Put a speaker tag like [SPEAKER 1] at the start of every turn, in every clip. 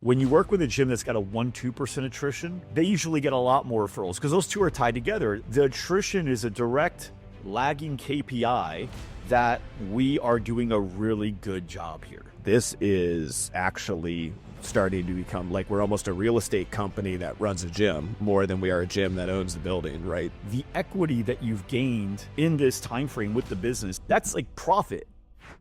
[SPEAKER 1] When you work with a gym that's got a 1-2% attrition, they usually get a lot more referrals because those two are tied together. The attrition is a direct lagging KPI that we are doing a really good job here.
[SPEAKER 2] This is actually starting to become like we're almost a real estate company that runs a gym more than we are a gym that owns the building, right?
[SPEAKER 1] The equity that you've gained in this time frame with the business, that's like profit.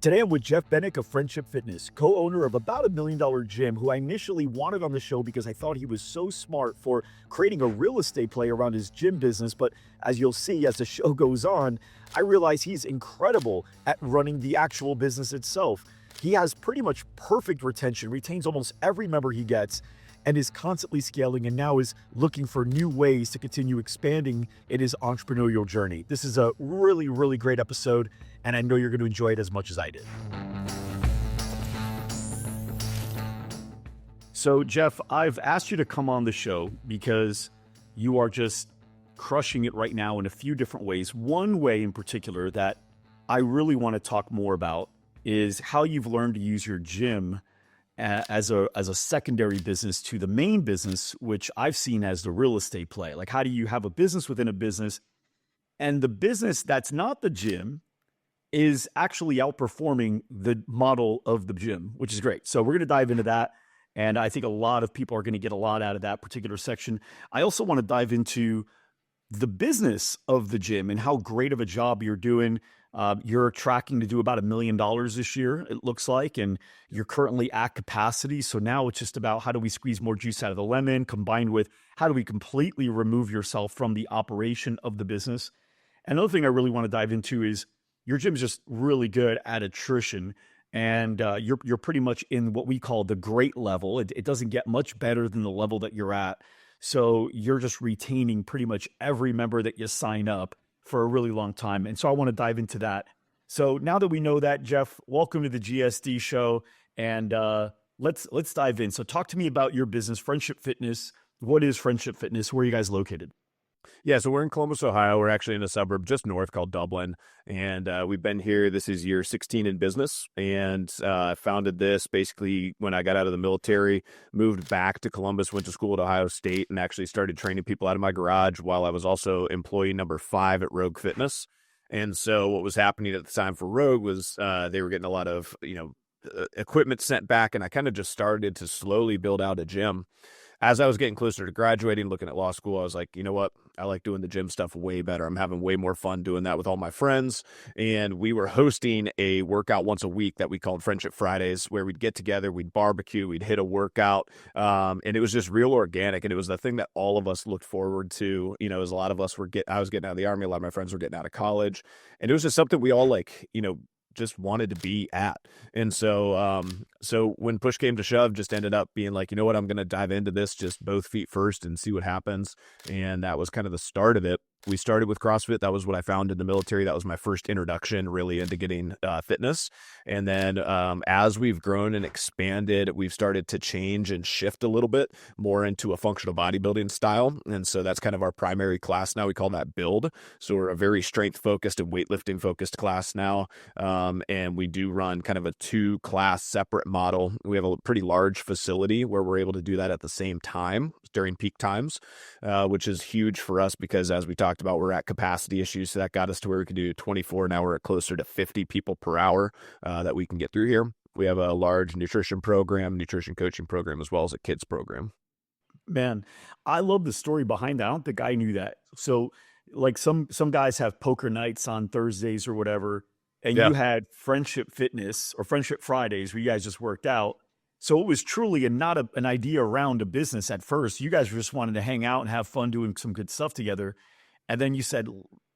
[SPEAKER 1] Today I'm with Jeff Binek of Friendship Fitness, co-owner of about $1 million gym, who I initially wanted on the show because I thought he was so smart for creating a real estate play around his gym business. But as you'll see, as the show goes on, I realize he's incredible at running the actual business itself. He has pretty much perfect retention, retains almost every member he gets, and is constantly scaling, and now is looking for new ways to continue expanding in his entrepreneurial journey. This is a really, really great episode, and I know you're going to enjoy it as much as I did. So, Jeff, I've asked you to come on the show because you are just crushing it right now in a few different ways. One way in particular that I really want to talk more about is how you've learned to use your gym as a secondary business to the main business, which I've seen as the real estate play. Like, how do you have a business within a business, and the business that's not the gym is actually outperforming the model of the gym, which is great. So we're going to dive into that. And I think a lot of people are going to get a lot out of that particular section. I also want to dive into the business of the gym and how great of a job you're doing. You're tracking to do about $1 million this year, it looks like, and you're currently at capacity. So now it's just about how do we squeeze more juice out of the lemon, combined with how do we completely remove yourself from the operation of the business. Another thing I really want to dive into is your gym's just really good at attrition, and you're pretty much in what we call the great level. It doesn't get much better than the level that you're at. So you're just retaining pretty much every member that you sign up for a really long time. And so I want to dive into that. So now that we know that, Jeff, welcome to the GSD show. And let's dive in. So talk to me about your business, Friendship Fitness. What is Friendship Fitness? Where are you guys located?
[SPEAKER 2] Yeah, so we're in Columbus, Ohio. We're actually in a suburb just north called Dublin. And we've been here. This is year 16 in business. And I founded this basically when I got out of the military, moved back to Columbus, went to school at Ohio State, and actually started training people out of my garage while I was also employee number 5 at Rogue Fitness. And so what was happening at the time for Rogue was they were getting a lot of, equipment sent back. And I kind of just started to slowly build out a gym. As I was getting closer to graduating, looking at law school, I was like, you know what? I like doing the gym stuff way better. I'm having way more fun doing that with all my friends. And we were hosting a workout once a week that we called Friendship Fridays, where we'd get together, we'd barbecue, we'd hit a workout. And it was just real organic. And it was the thing that all of us looked forward to, as a lot of us I was getting out of the Army. A lot of my friends were getting out of college. And it was just something we all just wanted to be at. And so when push came to shove, just ended up being like, you know what, I'm going to dive into this just both feet first and see what happens. And that was kind of the start of it. We started with CrossFit. That was what I found in the military. That was my first introduction really into getting fitness. And then as we've grown and expanded, we've started to change and shift a little bit more into a functional bodybuilding style. And so that's kind of our primary class now. We call that build. So we're a very strength focused and weightlifting focused class now. And we do run kind of a 2-class separate model. We have a pretty large facility where we're able to do that at the same time during peak times, which is huge for us because as we talked about, we're at capacity issues. So that got us to where we could do 24. Now we're at closer to 50 people per hour that we can get through here. We have a large nutrition program, nutrition coaching program, as well as a kids program.
[SPEAKER 1] Man, I love the story behind that. I don't think I knew that. So like some guys have poker nights on Thursdays or whatever, and
[SPEAKER 2] Yeah.
[SPEAKER 1] you had Friendship Fitness or Friendship Fridays where you guys just worked out. So it was truly an idea around a business at first. You guys just wanted to hang out and have fun doing some good stuff together. And then you said,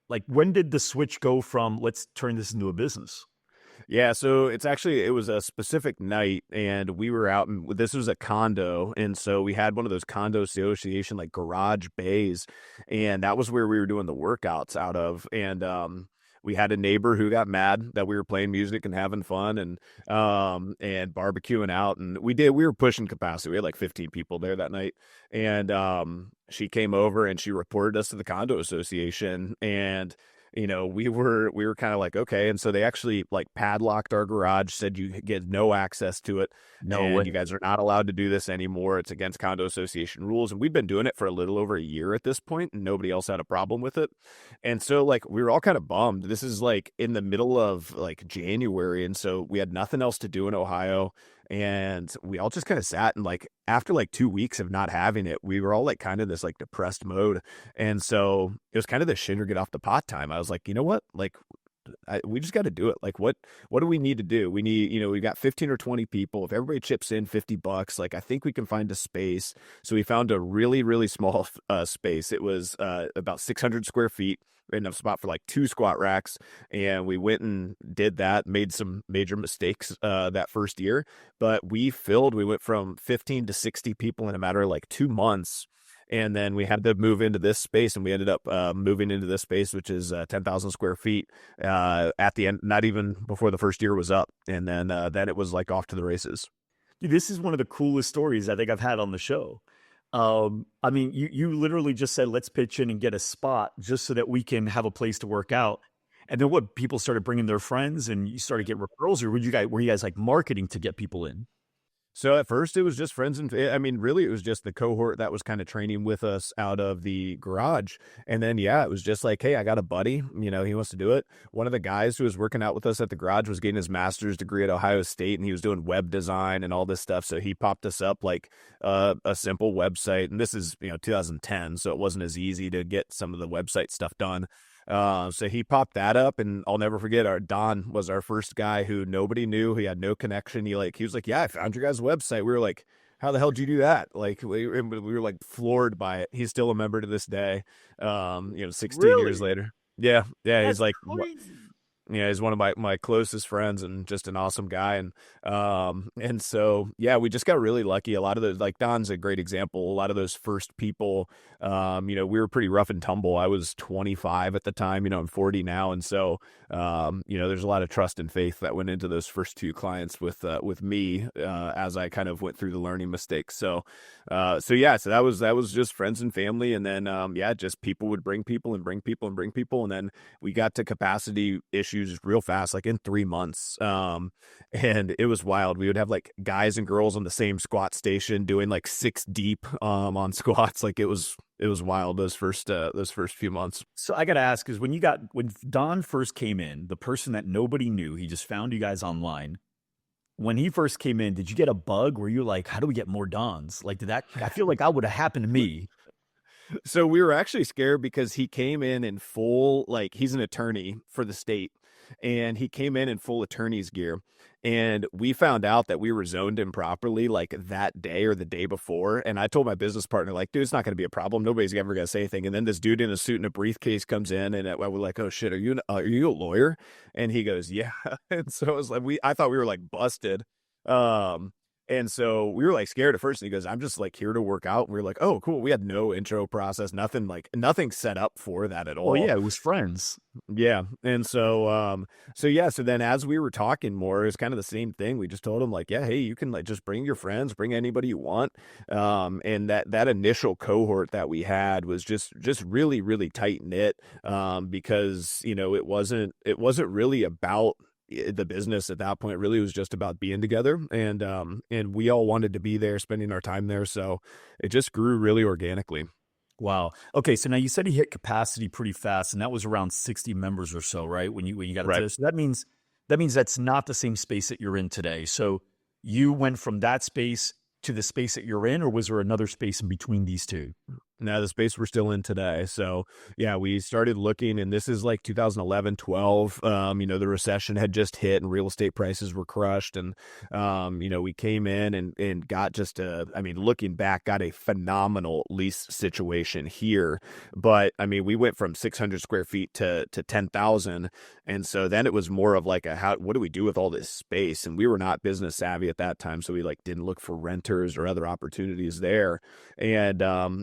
[SPEAKER 1] like, when did the switch go from let's turn this into a business?
[SPEAKER 2] Yeah, so it was a specific night, and we were out, and this was a condo, and so we had one of those condo association like garage bays, and that was where we were doing the workouts out of. And we had a neighbor who got mad that we were playing music and having fun and barbecuing out, and we were pushing capacity. We had like 15 people there that night, and she came over and she reported us to the condo association, and we were kind of like, okay. And so they actually like padlocked our garage, said you get no access to it,
[SPEAKER 1] No
[SPEAKER 2] and
[SPEAKER 1] way.
[SPEAKER 2] you guys are not allowed to do this anymore. It's against condo association rules. And we've been doing it for a little over a year at this point, and nobody else had a problem with it. And so like we were all kind of bummed. This is like in the middle of like January, and so we had nothing else to do in Ohio. And we all just kind of sat, and like after like 2 weeks of not having it, we were all like kind of this like depressed mode. And so it was kind of the shit or get off the pot time. I was like, you know what? Like we just got to do it. Like, what do we need to do? We need, we got 15 or 20 people. If everybody chips in $50, like, I think we can find a space. So we found a really, really small space. It was about 600 square feet, enough spot for like 2 squat racks. And we went and did that, made some major mistakes that first year, but we went from 15 to 60 people in a matter of like 2 months. And then we had to move into this space, and we ended up moving into this space, which is 10,000 square feet at the end, not even before the first year was up. And then it was like off to the races.
[SPEAKER 1] Dude, this is one of the coolest stories I think I've had on the show. I mean, you literally just said, let's pitch in and get a spot just so that we can have a place to work out. And then what, people started bringing their friends and you started to get referrals, or were you guys like marketing to get people in?
[SPEAKER 2] So at first it was just friends, and I mean, really, it was just the cohort that was kind of training with us out of the garage. And then, yeah, it was just like, hey, I got a buddy, he wants to do it. One of the guys who was working out with us at the garage was getting his master's degree at Ohio State, and he was doing web design and all this stuff. So he popped us up like a simple website. And this is, 2010. So it wasn't as easy to get some of the website stuff done. So he popped that up, and I'll never forget, our Don was our first guy who nobody knew. He had no connection. He was like, yeah, I found your guys' website. We were like, how the hell did you do that? Like we were like floored by it. He's still a member to this day. 16 years
[SPEAKER 1] Really?
[SPEAKER 2] later. Yeah. Yeah. He's
[SPEAKER 1] That's
[SPEAKER 2] like,
[SPEAKER 1] crazy.
[SPEAKER 2] yeah, he's one of my closest friends and just an awesome guy. And so, yeah, we just got really lucky. A lot of those, like Don's a great example. A lot of those first people, we were pretty rough and tumble. I was 25 at the time, I'm 40 now. And so, there's a lot of trust and faith that went into those first 2 clients with me, as I kind of went through the learning mistakes. So that was just friends and family. And then, just people would bring people and bring people and bring people. And then we got to capacity issues real fast, like in 3 months. And it was wild. We would have like guys and girls on the same squat station doing like 6 deep on squats. Like it was wild those first few months.
[SPEAKER 1] So I got to ask, is when Don first came in, the person that nobody knew, he just found you guys online. When he first came in, did you get a bug? Were you like, how do we get more Dons? Like, I feel like that would have happened to me.
[SPEAKER 2] So we were actually scared because he came in full, like, he's an attorney for the state, and he came in full attorney's gear. And we found out that we were zoned improperly like that day or the day before. And I told my business partner, like, dude, it's not going to be a problem. Nobody's ever going to say anything. And then this dude in a suit and a briefcase comes in, and we're like, oh shit, are you a lawyer? And he goes, yeah. And so it was like, I thought we were like busted. And so we were like scared at first, and he goes, I'm just like here to work out. And we were like, oh, cool. We had no intro process, nothing set up for that at all.
[SPEAKER 1] Oh yeah, it was friends.
[SPEAKER 2] Yeah. And so, so then as we were talking more, it's kind of the same thing. We just told him like, yeah, hey, you can like just bring your friends, bring anybody you want. And that initial cohort that we had was just really, really tight knit. Because, it wasn't really about the business at that point. It really was just about being together, and we all wanted to be there, spending our time there. So it just grew really organically.
[SPEAKER 1] Wow. Okay, so now you said he hit capacity pretty fast, and that was around 60 members or so, right? When you got
[SPEAKER 2] Right.
[SPEAKER 1] it. So that means that's not the same space that you're in today. So you went from that space to the space that you're in, or was there another space in between these two?
[SPEAKER 2] Now the space we're still in today. So yeah, we started looking, and this is like 2011, 12. The recession had just hit and real estate prices were crushed. And, we came in and got looking back, got a phenomenal lease situation here. But we went from 600 square feet to 10,000. And so then it was more of like what do we do with all this space? And we were not business savvy at that time. So we like didn't look for renters or other opportunities there. And,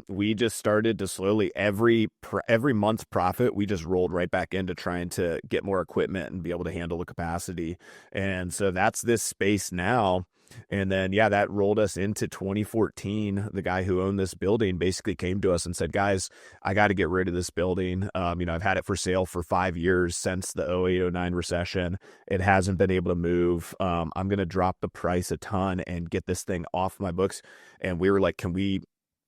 [SPEAKER 2] we just started to slowly every month's profit, we just rolled right back into trying to get more equipment and be able to handle the capacity. And so that's this space now. And then, yeah, that rolled us into 2014. The guy who owned this building basically came to us and said, guys, I got to get rid of this building. I've had it for sale for 5 years since the 0809 recession. It hasn't been able to move. I'm going to drop the price a ton and get this thing off my books. And we were like, can we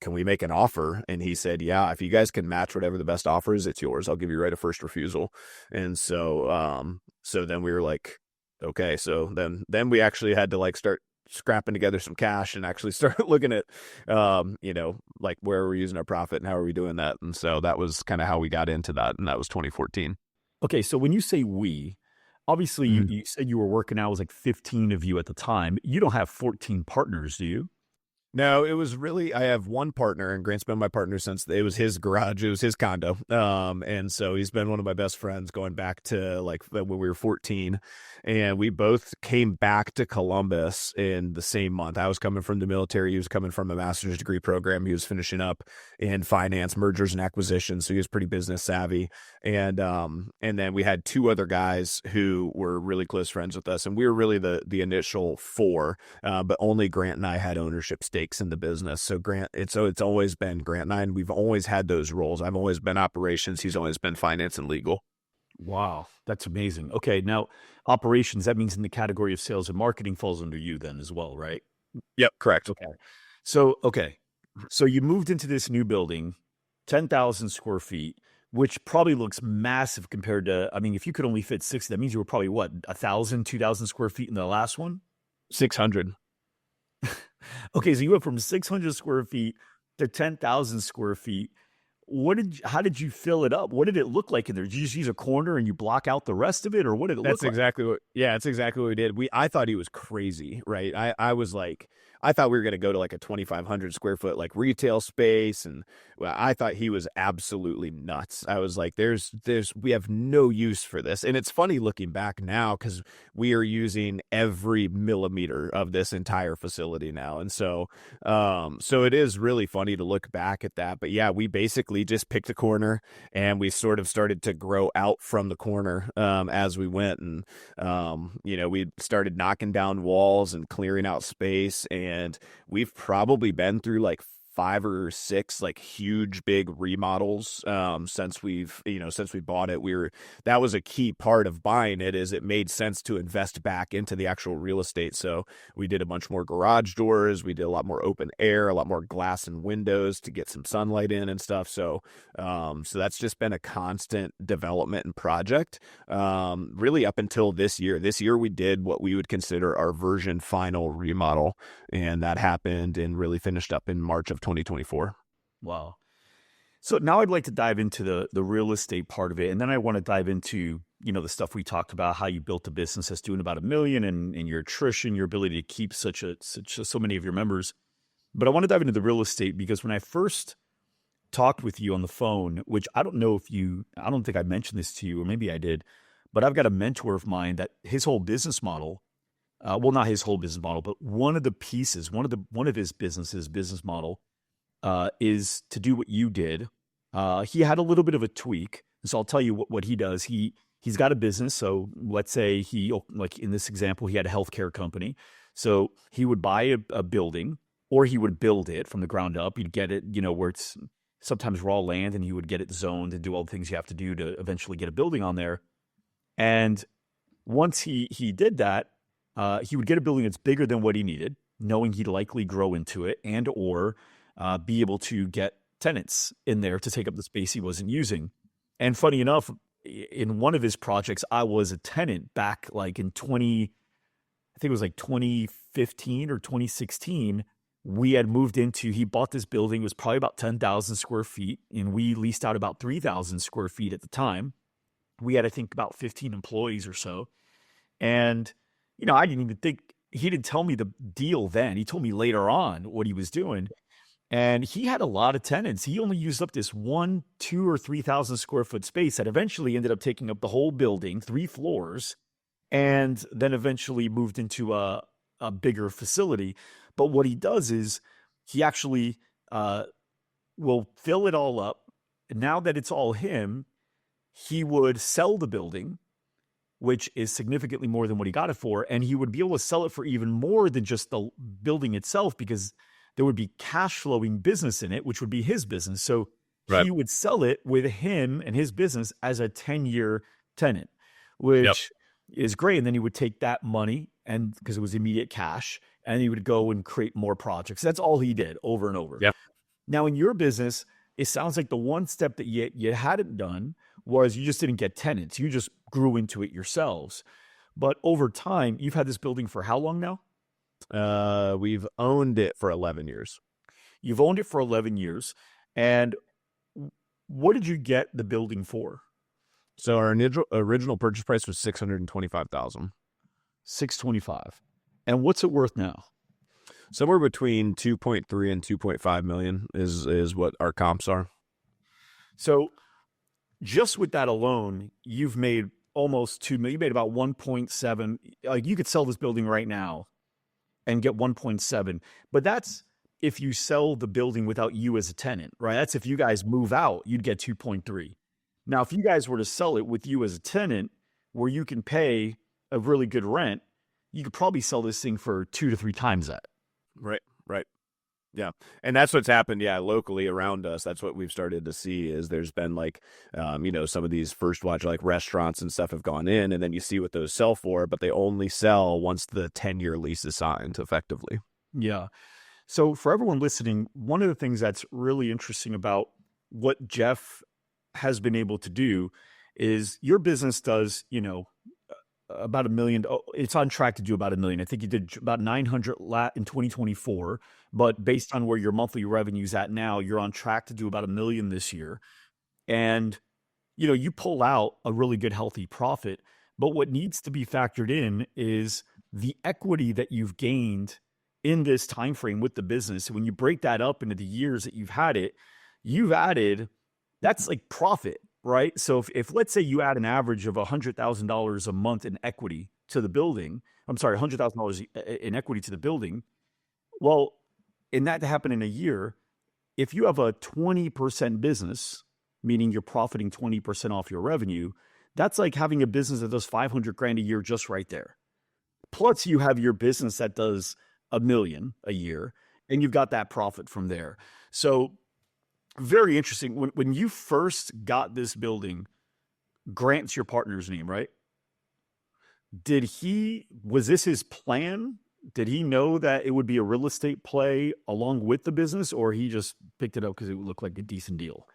[SPEAKER 2] make an offer? And he said, yeah, if you guys can match whatever the best offer is, it's yours. I'll give you right of first refusal. And so then we were like, okay. So then we actually had to like start scrapping together some cash and actually start looking at, like where we're using our profit and how are we doing that. And so that was kind of how we got into that. And that was 2014.
[SPEAKER 1] Okay, so when you say we, obviously you said you were working out, it was like 15 of you at the time. You don't have 14 partners, do you?
[SPEAKER 2] No, it was really, I have one partner, and Grant's been my partner since it was his garage, it was his condo. And so he's been one of my best friends going back to like when we were 14. And we both came back to Columbus in the same month. I was coming from the military. He was coming from a master's degree program. He was finishing up in finance, mergers and acquisitions. So he was pretty business savvy. And then we had two other guys who were really close friends with us. And we were really the initial four, but only Grant and I had ownership stakes in the business. So it's always been Grant and I, and we've always had those roles. I've always been operations. He's always been finance and legal.
[SPEAKER 1] Wow, that's amazing. Okay, now operations, that means in the category of sales and marketing falls under you then as well, right?
[SPEAKER 2] Yep, correct.
[SPEAKER 1] Okay. Okay. So you moved into this new building, 10,000 square feet, which probably looks massive compared to, I mean, if you could only fit 60, that means you were probably what, 1,000, 2,000 square feet in the last one?
[SPEAKER 2] 600.
[SPEAKER 1] Okay, so you went from 600 square feet to 10,000 square feet. How did you fill it up? What did it look like in there? Did you just use a corner and you block out the rest of it, or what did it look like?
[SPEAKER 2] That's exactly what we did. I thought he was crazy, right? I was like, I thought we were going to go to like a 2,500 square foot, like retail space. And well, I thought he was absolutely nuts. I was like, we have no use for this. And it's funny looking back now, because we are using every millimeter of this entire facility now. And so it is really funny to look back at that. But yeah, we basically just picked a corner and we sort of started to grow out from the corner as we went. And, we started knocking down walls and clearing out space. And we've probably been through like 5 or 6 like huge big remodels since we bought it. That was a key part of buying it, is it made sense to invest back into the actual real estate. So we did a bunch more garage doors, we did a lot more open air, a lot more glass and windows to get some sunlight in and stuff. So that's just been a constant development and project really up until this year. This year we did what we would consider our version final remodel, and that happened and really finished up in March of 2024.
[SPEAKER 1] Wow. So now I'd like to dive into the real estate part of it. And then I want to dive into, the stuff we talked about, how you built a business that's doing about $1 million, and your attrition, your ability to keep so many of your members. But I want to dive into the real estate, because when I first talked with you on the phone, which I don't think I mentioned this to you, or maybe I did, but I've got a mentor of mine that his whole business model, well, not his whole business model, but one of the pieces, one of his business model, is to do what you did. He had a little bit of a tweak. So I'll tell you what he does. He's got a business. So let's say like in this example, he had a healthcare company. So he would buy a building, or he would build it from the ground up. He'd get it, where it's sometimes raw land, and he would get it zoned and do all the things you have to do to eventually get a building on there. And once he did that, he would get a building that's bigger than what he needed, knowing he'd likely grow into it, and or be able to get tenants in there to take up the space he wasn't using. And funny enough, in one of his projects, I was a tenant back like in I think it was like 2015 or 2016. He bought this building. It was probably about 10,000 square feet, and we leased out about 3,000 square feet at the time. We had, I think, about 15 employees or so. And, I didn't even think, he didn't tell me the deal then. He told me later on what he was doing. And he had a lot of tenants. He only used up this 1, 2, or 3,000 square foot space that eventually ended up taking up the whole building, 3 floors, and then eventually moved into a bigger facility. But what he does is he actually will fill it all up. And now that it's all him, he would sell the building, which is significantly more than what he got it for. And he would be able to sell it for even more than just the building itself, because there would be cash flowing business in it, which would be his business. So
[SPEAKER 2] Right.
[SPEAKER 1] he would sell it with him and his business as a 10-year tenant,
[SPEAKER 2] Yep.
[SPEAKER 1] which is great. And then he would take that money, and because it was immediate cash, and he would go and create more projects. That's all he did over and over.
[SPEAKER 2] Yep.
[SPEAKER 1] Now in your business, it sounds like the one step that you hadn't done was you just didn't get tenants. You just grew into it yourselves. But over time, you've had this building for how long now?
[SPEAKER 2] We've owned it for 11 years.
[SPEAKER 1] You've owned it for 11 years. And what did you get the building for?
[SPEAKER 2] So our original purchase price was $625,000.
[SPEAKER 1] $625,000. And what's it worth now?
[SPEAKER 2] Somewhere between 2.3 and 2.5 million is what our comps are.
[SPEAKER 1] So just with that alone, you've made almost 2 million. You made about 1.7. Like, you could sell this building right now and get 1.7. But that's if you sell the building without you as a tenant, right? That's if you guys move out, you'd get 2.3. Now, if you guys were to sell it with you as a tenant, where you can pay a really good rent, you could probably sell this thing for 2 to 3 times that.
[SPEAKER 2] Right. Yeah. And that's what's happened. Yeah. Locally around us, that's what we've started to see is there's been like, some of these first watch, like restaurants and stuff have gone in, and then you see what those sell for, but they only sell once the 10-year lease is signed effectively.
[SPEAKER 1] Yeah. So for everyone listening, one of the things that's really interesting about what Jeff has been able to do is your business does, about $1 million. It's on track to do about $1 million. I think you did about 900 in 2024, but based on where your monthly revenue is at now, you're on track to do about $1 million this year. And, you pull out a really good, healthy profit, but what needs to be factored in is the equity that you've gained in this time frame with the business. When you break that up into the years that you've had it, you've added, that's like profit. Right. So if let's say you add an average of $100,000 a month in equity to the building, $100,000 in equity to the building. Well, and that to happen in a year, if you have a 20% business, meaning you're profiting 20% off your revenue, that's like having a business that does 500 grand a year just right there. Plus you have your business that does $1 million a year, and you've got that profit from there. So very interesting. When you first got this building, Grant's your partner's name, right? Was this his plan? Did he know that it would be a real estate play along with the business, or he just picked it up because it would look like a decent deal?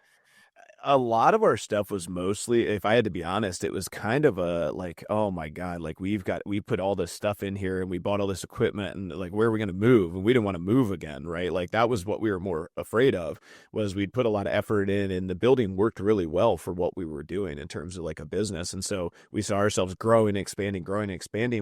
[SPEAKER 2] A lot of our stuff was mostly, if I had to be honest, it was kind of a like, oh my God, like we put all this stuff in here and we bought all this equipment, and like, where are we going to move? And we didn't want to move again. Right. Like that was what we were more afraid of, was we'd put a lot of effort in, and the building worked really well for what we were doing in terms of like a business. And so we saw ourselves growing, expanding.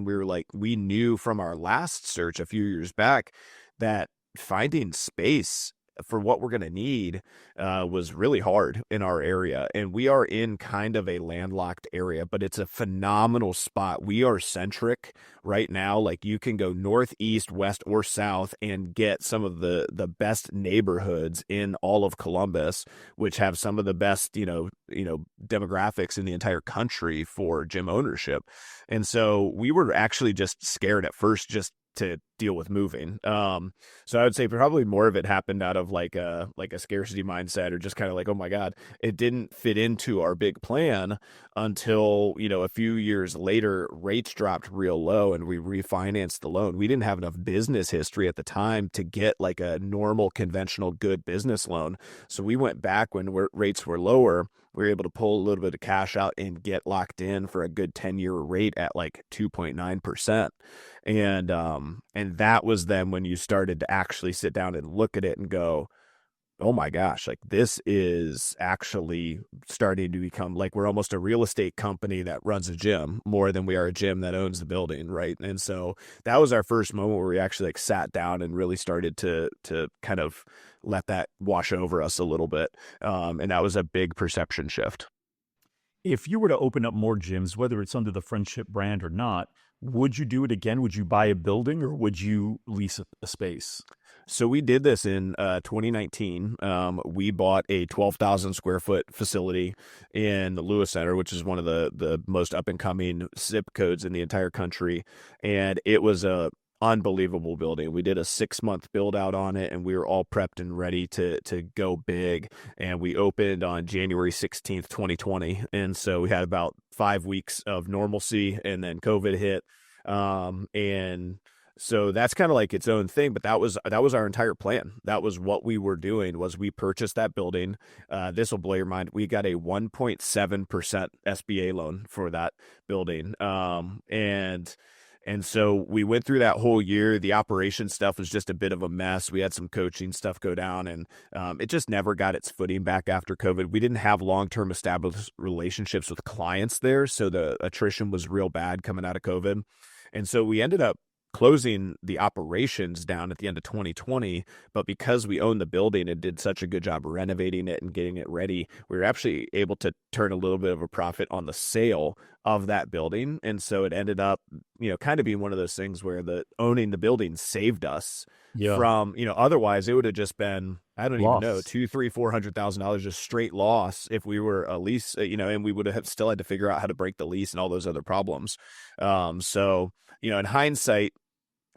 [SPEAKER 2] We were like, we knew from our last search a few years back that finding space for what we're going to need was really hard in our area. And we are in kind of a landlocked area, but it's a phenomenal spot. We are centric right now. Like you can go north, east, west, or south and get some of the best neighborhoods in all of Columbus, which have some of the best, demographics in the entire country for gym ownership. And so we were actually just scared at first just to deal with moving. So I would say probably more of it happened out of like a scarcity mindset, or just kind of like, oh my God, it didn't fit into our big plan until, a few years later, rates dropped real low and we refinanced the loan. We didn't have enough business history at the time to get like a normal, conventional, good business loan. So we went back when rates were lower. We were able to pull a little bit of cash out and get locked in for a good 10-year rate at like 2.9%. And that was then when you started to actually sit down and look at it and go, oh my gosh, like this is actually starting to become like we're almost a real estate company that runs a gym more than we are a gym that owns the building, right? And so that was our first moment where we actually like sat down and really started to kind of let that wash over us a little bit. And that was a big perception shift.
[SPEAKER 1] If you were to open up more gyms, whether it's under the Friendship brand or not, Would you do it again? Would you buy a building or would you lease a space?
[SPEAKER 2] So we did this in 2019. We bought a 12,000 square foot facility in the Lewis Center, which is one of the most up and coming zip codes in the entire country, and it was a unbelievable building. We did a 6 month build out on it, and we were all prepped and ready to go big. And we opened on January 16th, 2020, and so we had about 5 weeks of normalcy, and then COVID hit, and so that's kind of like its own thing, but that was our entire plan. That was what we were doing. Was we purchased that building. This will blow your mind. We got a 1.7% SBA loan for that building. And so we went through that whole year. The operation stuff was just a bit of a mess. We had some coaching stuff go down, and it just never got its footing back after COVID. We didn't have long-term established relationships with clients there, so the attrition was real bad coming out of COVID. And so we ended up closing the operations down at the end of 2020, but because we owned the building and did such a good job renovating it and getting it ready, we were actually able to turn a little bit of a profit on the sale of that building. And so it ended up, kind of being one of those things where the owning the building saved us from, otherwise it would have just been, I don't even know,
[SPEAKER 1] Loss.
[SPEAKER 2] $200,000, $300,000 just straight loss if we were a lease, and we would have still had to figure out how to break the lease and all those other problems. So, in hindsight,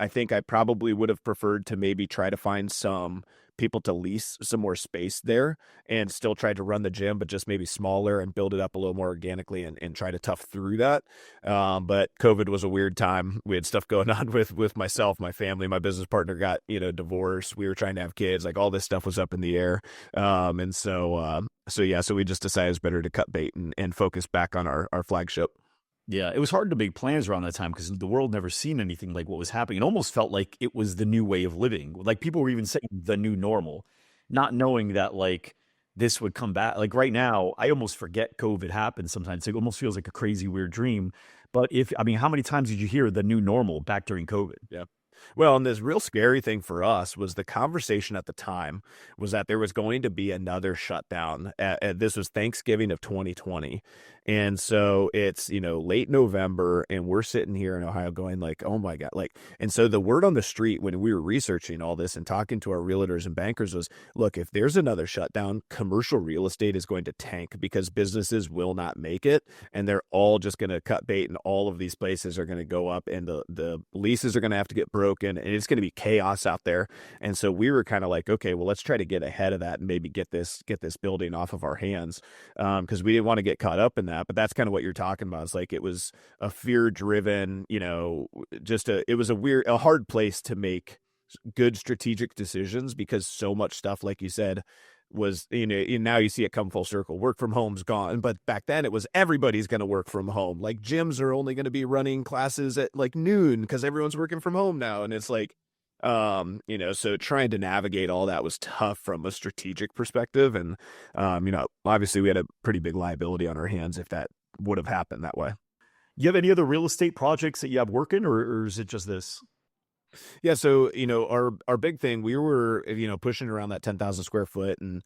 [SPEAKER 2] I think I probably would have preferred to maybe try to find some people to lease some more space there and still try to run the gym, but just maybe smaller and build it up a little more organically and try to tough through that. But COVID was a weird time. We had stuff going on with myself, my family, my business partner got, divorced. We were trying to have kids, like all this stuff was up in the air. So we just decided it's better to cut bait and focus back on our flagship.
[SPEAKER 1] Yeah, it was hard to make plans around that time because the world never seen anything like what was happening. It almost felt like it was the new way of living. Like people were even saying the new normal, not knowing that like this would come back. Like right now, I almost forget COVID happened sometimes. It almost feels like a crazy, weird dream. But how many times did you hear the new normal back during COVID?
[SPEAKER 2] Yeah. Well, and this real scary thing for us was the conversation at the time was that there was going to be another shutdown. This was Thanksgiving of 2020. And so it's, late November, and we're sitting here in Ohio going like, oh my God. And so the word on the street when we were researching all this and talking to our realtors and bankers was, look, if there's another shutdown, commercial real estate is going to tank because businesses will not make it. And they're all just going to cut bait, and all of these places are going to go up, and the leases are going to have to get broken, and it's going to be chaos out there. And so we were kind of like, okay, well, let's try to get ahead of that and maybe get this building off of our hands, because we didn't want to get caught up in that. But that's kind of what you're talking about. It's like it was a fear-driven, it was a hard place to make good strategic decisions because so much stuff, like you said, was, now you see it come full circle. Work from home's gone, but back then it was everybody's going to work from home. Like gyms are only going to be running classes at like noon because everyone's working from home now, and it's like, so trying to navigate all that was tough from a strategic perspective, and obviously we had a pretty big liability on our hands if that would have happened that way.
[SPEAKER 1] You have any other real estate projects that you have working, or is it just this?
[SPEAKER 2] Yeah, so our big thing, we were pushing around that 10,000 square foot, and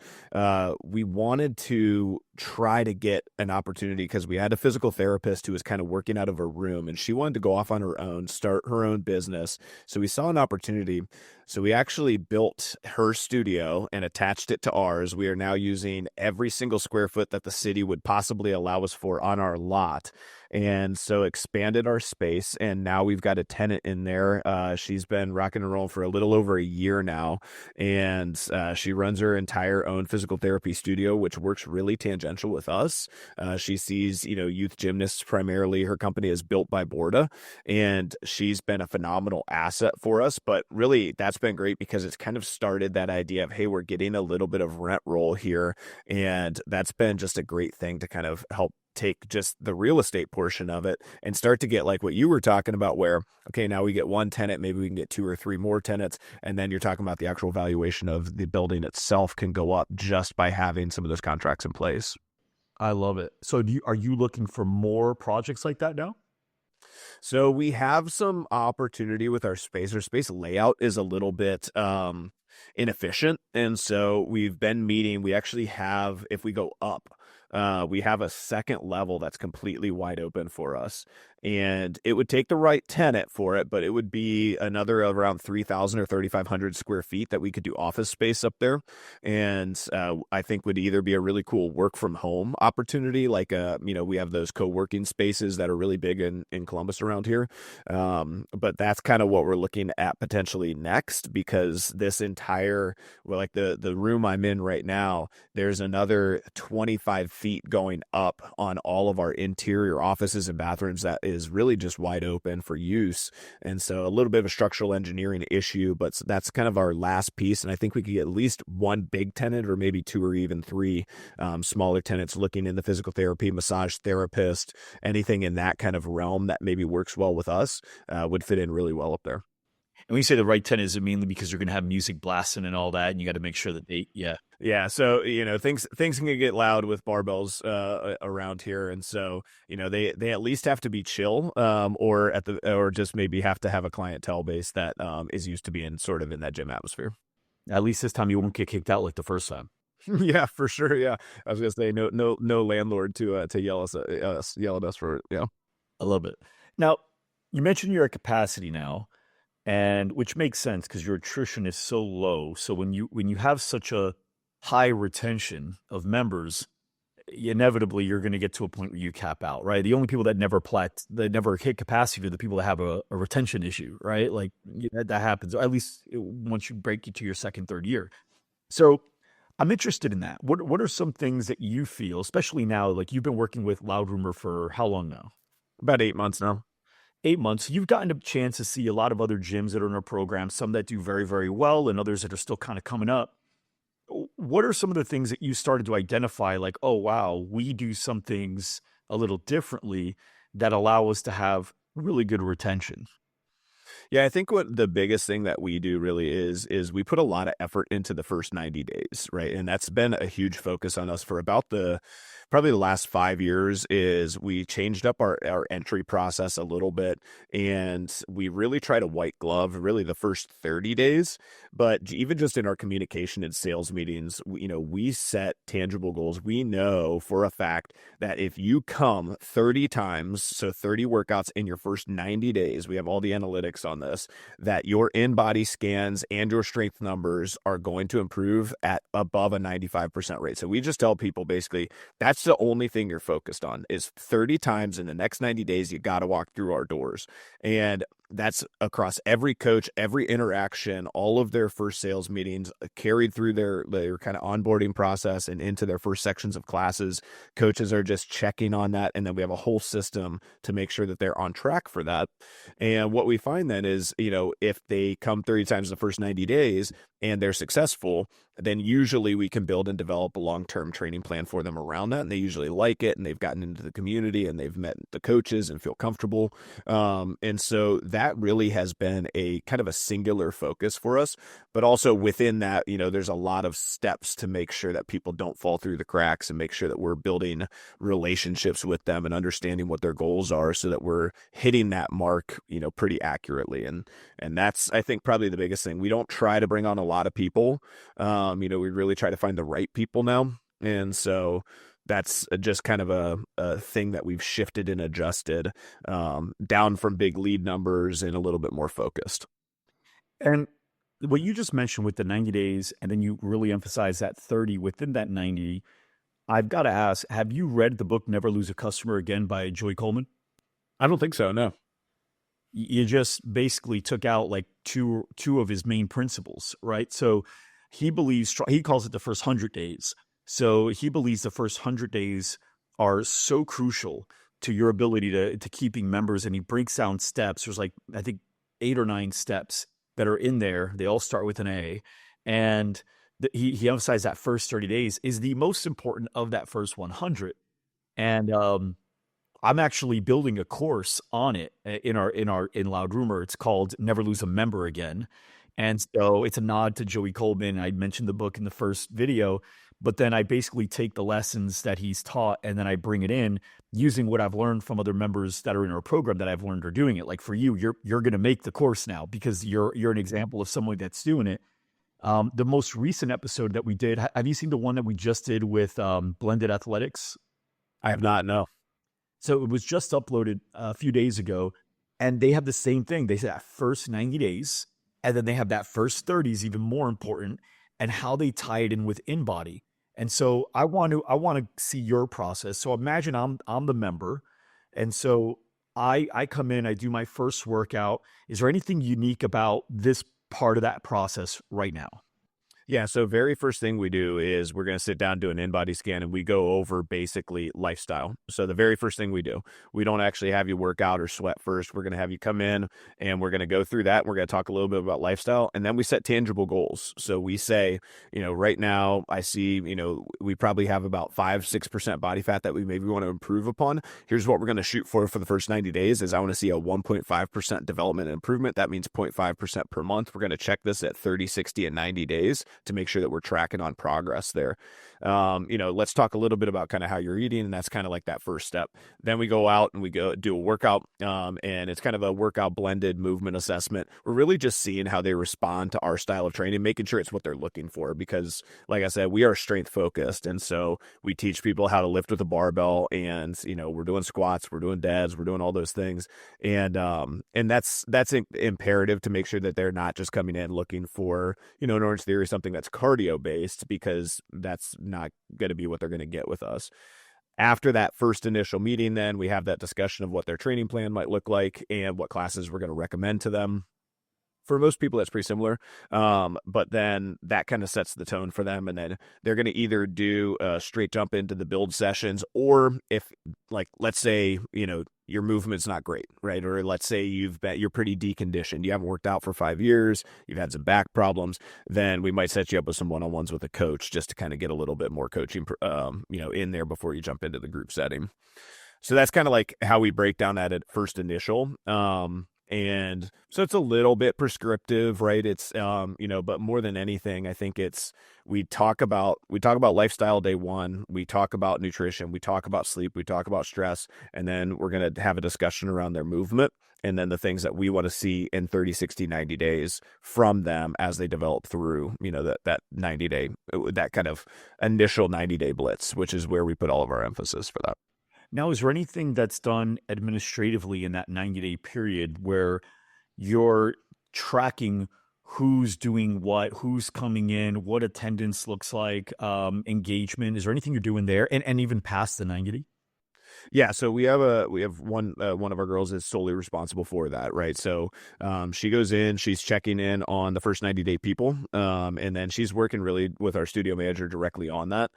[SPEAKER 2] we wanted to try to get an opportunity because we had a physical therapist who was kind of working out of her room, and she wanted to go off on her own, start her own business. So we saw an opportunity. So we actually built her studio and attached it to ours. We are now using every single square foot that the city would possibly allow us for on our lot. And so expanded our space, and now we've got a tenant in there. She's been rocking and rolling for a little over a year now, and she runs her entire own physical therapy studio, which works really tangential with us. She sees, youth gymnasts primarily. Her company is built by Borda, and she's been a phenomenal asset for us. But really, that's been great because it's kind of started that idea of, hey, we're getting a little bit of rent roll here, and that's been just a great thing to kind of help take just the real estate portion of it and start to get like what you were talking about, where, okay, now we get one tenant, maybe we can get 2 or 3 more tenants. And then you're talking about the actual valuation of the building itself can go up just by having some of those contracts in place.
[SPEAKER 1] I love it. So are you looking for more projects like that now?
[SPEAKER 2] So we have some opportunity with our space. Our space layout is a little bit, inefficient. And so we've been meeting, we actually have, if we go up, we have a second level that's completely wide open for us. and it would take the right tenant for it, but it would be another around 3,000 or 3,500 square feet that we could do office space up there. And I think would either be a really cool work from home opportunity, like, we have those co-working spaces that are really big in Columbus around here. But that's kind of what we're looking at potentially next, because this entire, well, like the room I'm in right now, there's another 25 feet going up on all of our interior offices and bathrooms that is really just wide open for use. And so a little bit of a structural engineering issue, but that's kind of our last piece. And I think we could get at least one big tenant, or maybe two or even three smaller tenants looking in the physical therapy, massage therapist, anything in that kind of realm that maybe works well with us would fit in really well up there.
[SPEAKER 1] And when you say the right tenant, is it mainly because you're going to have music blasting and all that, and you got to make sure that
[SPEAKER 2] Yeah, so things can get loud with barbells around here, and so they at least have to be chill, or just maybe have to have a clientele base that is used to being sort of in that gym atmosphere.
[SPEAKER 1] at least this time you won't get kicked out like the first time.
[SPEAKER 2] Yeah, for sure. Yeah, I was gonna say no landlord to yell yell at us for
[SPEAKER 1] I love it. Now, you mentioned you're at capacity now, and which makes sense because your attrition is so low. So when you have such a high retention of members, inevitably you're going to get to a point where you cap out, right? The only people that never hit capacity are the people that have a retention issue, right? Like that happens, at least once you break into your second, third year. So I'm interested in that. What are some things that you feel, especially now, like you've been working with Loud Rumor for how long now?
[SPEAKER 2] about 8 months now.
[SPEAKER 1] 8 months. You've gotten a chance to see a lot of other gyms that are in our program, some that do very, very well, and others that are still kind of coming up. What are some of the things that you started to identify, like, oh, wow, we do some things a little differently that allow us to have really good retention?
[SPEAKER 2] Yeah, I think what the biggest thing that we do really is we put a lot of effort into the first 90 days, right? And that's been a huge focus on us for about probably the last 5 years. Is we changed up our entry process a little bit, and we really try to white glove really the first 30 days. But even just in our communication and sales meetings, we set tangible goals. We know for a fact that if you come 30 times, so 30 workouts in your first 90 days, we have all the analytics on this, that your in-body scans and your strength numbers are going to improve at above a 95% rate. So we just tell people basically that's the only thing you're focused on is 30 times in the next 90 days, you got to walk through our doors. And that's across every coach, every interaction, all of their first sales meetings, carried through their kind of onboarding process and into their first sections of classes. Coaches are just checking on that. And then we have a whole system to make sure that they're on track for that. And what we find then is, if they come 30 times in the first 90 days and they're successful, then usually we can build and develop a long-term training plan for them around that. And they usually like it, and they've gotten into the community and they've met the coaches and feel comfortable. And so that really has been a kind of a singular focus for us. But also within that, there's a lot of steps to make sure that people don't fall through the cracks, and make sure that we're building relationships with them and understanding what their goals are, so that we're hitting that mark, pretty accurately. And that's, I think, probably the biggest thing. We don't try to bring on a lot of people. We really try to find the right people now. And so that's just kind of a thing that we've shifted and adjusted down from big lead numbers and a little bit more focused.
[SPEAKER 1] And what you just mentioned with the 90 days, and then you really emphasize that 30 within that 90, I've got to ask, have you read the book Never Lose a Customer Again by Joey Coleman?
[SPEAKER 2] I don't think so, no.
[SPEAKER 1] You just basically took out like two of his main principles, right? So he calls it the first 100 days. So he believes the first 100 days are so crucial to your ability to keeping members. And he breaks down steps. There's like, I think 8 or 9 steps that are in there. They all start with an A. And he emphasized that first 30 days is the most important of that first 100. And I'm actually building a course on it in Loud Rumor. It's called Never Lose a Member Again. And so it's a nod to Joey Coleman. I mentioned the book in the first video, but then I basically take the lessons that he's taught and then I bring it in using what I've learned from other members that are in our program that I've learned are doing it. Like for you, you're going to make the course now because you're an example of someone that's doing it. The most recent episode that we did, have you seen the one that we just did with Blended Athletics?
[SPEAKER 2] I have not, no.
[SPEAKER 1] So it was just uploaded a few days ago, and they have the same thing. They say that first 90 days, and then they have that first 30 is even more important, and how they tie it in with InBody. And so I want to see your process. So imagine I'm the member, and so I come in, I do my first workout. Is there anything unique about this part of that process right now?
[SPEAKER 2] Yeah, so very first thing we do is we're going to sit down, do an in-body scan, and we go over basically lifestyle. So the very first thing we do, we don't actually have you work out or sweat first. We're going to have you come in and we're going to go through that. We're going to talk a little bit about lifestyle, and then we set tangible goals. So we say, right now I see, we probably have about 5-6% body fat that we maybe want to improve upon. Here's what we're going to shoot for the first 90 days is I want to see a 1.5% development improvement. That means 0.5% per month. We're going to check this at 30, 60, and 90 days to make sure that we're tracking on progress there. Let's talk a little bit about kind of how you're eating, and that's kind of like that first step. Then we go out and we go do a workout, and it's kind of a workout blended movement assessment. We're really just seeing how they respond to our style of training, making sure it's what they're looking for, because like I said, we are strength focused. And so we teach people how to lift with a barbell, and, we're doing squats, we're doing deads, we're doing all those things. And that's imperative to make sure that they're not just coming in looking for, in Orange Theory, something that's cardio based, because that's not going to be what they're going to get with us. After that first initial meeting, then we have that discussion of what their training plan might look like and what classes we're going to recommend to them. For most people, that's pretty similar. But then that kind of sets the tone for them. And then they're going to either do a straight jump into the build sessions, or if, like, let's say, your movement's not great, right? Or let's say you're pretty deconditioned. You haven't worked out for 5 years. You've had some back problems. Then we might set you up with some one-on-ones with a coach just to kind of get a little bit more coaching, in there before you jump into the group setting. So that's kind of like how we break down that at first initial. And so it's a little bit prescriptive, right? It's, but more than anything, I think we talk about lifestyle day one, we talk about nutrition, we talk about sleep, we talk about stress, and then we're going to have a discussion around their movement. And then the things that we want to see in 30, 60, 90 days from them as they develop through, that 90 day, that kind of initial 90-day blitz, which is where we put all of our emphasis for that.
[SPEAKER 1] Now, is there anything that's done administratively in that 90-day period where you're tracking who's doing what, who's coming in, what attendance looks like, engagement? Is there anything you're doing there, and even past the 90-day?
[SPEAKER 2] Yeah, so we have one of our girls is solely responsible for that, right? So she goes in, she's checking in on the first 90-day people, and then she's working really with our studio manager directly on that.